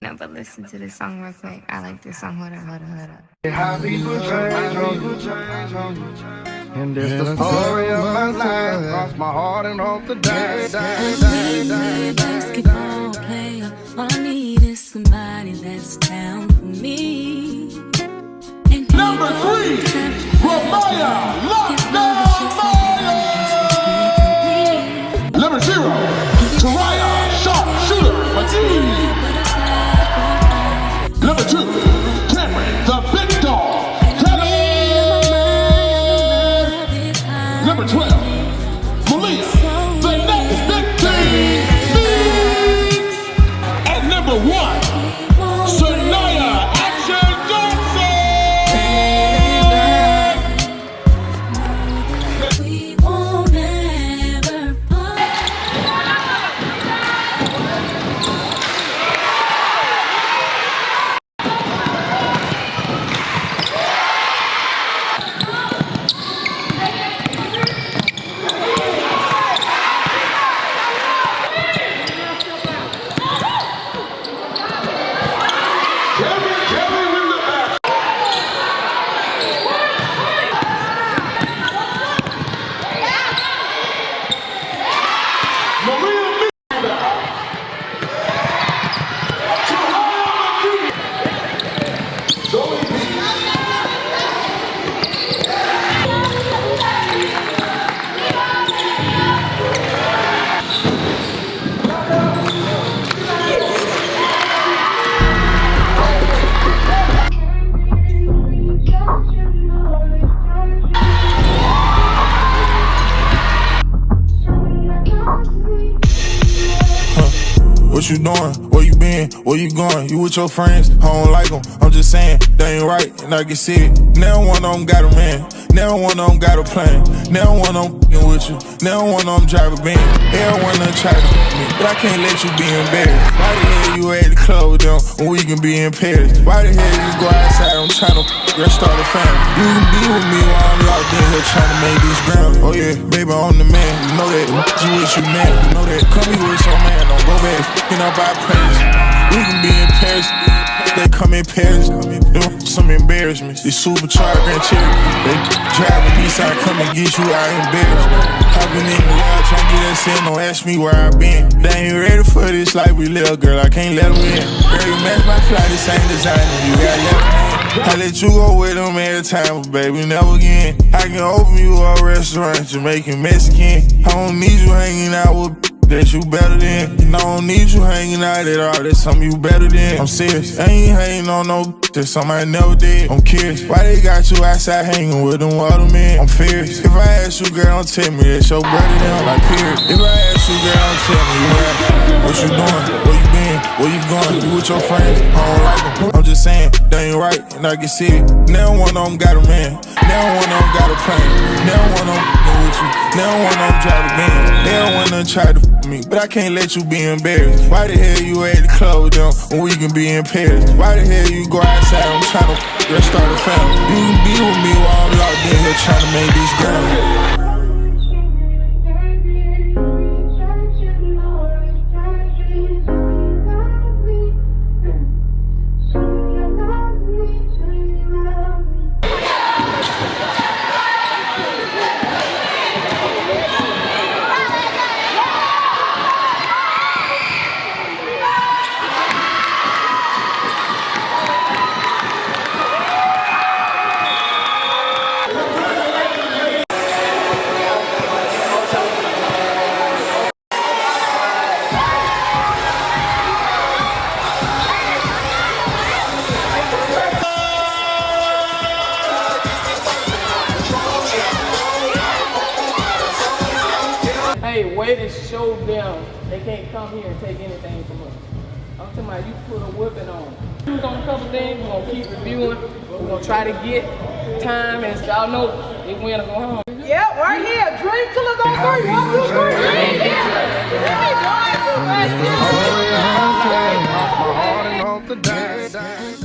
No, but listen to this song real quick. I like this song. Hold up. How people change on you. And this the story of my life. Cross my heart and hope to die. Basketball player, all I need is somebody that's down for me. And Number 3, Ramaya, Lockdown Maya. Number 0, Taraya, Sharpshooter, Fatigue. Number 2, Cameron, the Big Dog, Kelly. Number 12, Malia, the next big thing. And number 1, Sanaya, Action Johnson. we won't ever part. Kelly with the back. Maria Miller. Zoe Beach. What you doing? Where you been? Where you going? You with your friends? I don't like them. I'm just saying, they ain't right, and I can see it. Now one of them got a man. Now one of them got a plan. Now one of them f***ing with you. Now one of them drive a Benz. Everyone done try to f*** me, but I can't let you be embarrassed. Why the hell you at the club with them when we can be in Paris? Why the hell you go outside? I'm trying to f***, start a family. You can be with me while I'm locked in here trying to make this ground. Oh yeah, baby, I'm the man. You know that. You with you man. You know that. Come here with your man. Don't go back f***ing up our place. We can be in Paris. They come in pairs, some embarrassments. They supercharged Grand Cherokee. They driving me, so I come and get you, I embarrassed. I've been in the lab trying to get us in, don't ask me where I been. They ain't ready for this life we live, girl, I can't let them in. Girl, you match my fly, the same designer, you got left in. I let you go with them every time, but baby, never again. I can open you a restaurant, Jamaican, Mexican. I don't need you hanging out with that you better than. And I don't need you hanging out at all, that's something you better than. I'm serious, I ain't hating on no that's something I never did. I'm curious, why they got you outside hanging with them other men? I'm fierce. If I ask you, girl, don't tell me that's your brother then, like period. If I ask you, girl, don't tell me what you doing, where you been, where you going, you with your friends, I don't like them. I'm just saying, they ain't right, and I can see it. Now one of them got a man, now one of them got a plan. Now one of them with you, now one of them drive a Benz. Everyone done try to me, but I can't let you be embarrassed. Why the hell you at the club with them when we can be in Paris? Why the hell you go outside? I'm trying to start a family. You can be with me while I'm locked in here trying to make this ground. Hey, wait and show them they can't come here and take anything from us. I'm talking about you put a whipping on. We're gonna couple things, we're gonna keep reviewing, we're gonna try to get time, and y'all know they win or go home. Yep, right here. Drink till it's on 3. 1, 2, 3. Drink. 1, 2, 3. My heart and hope to die.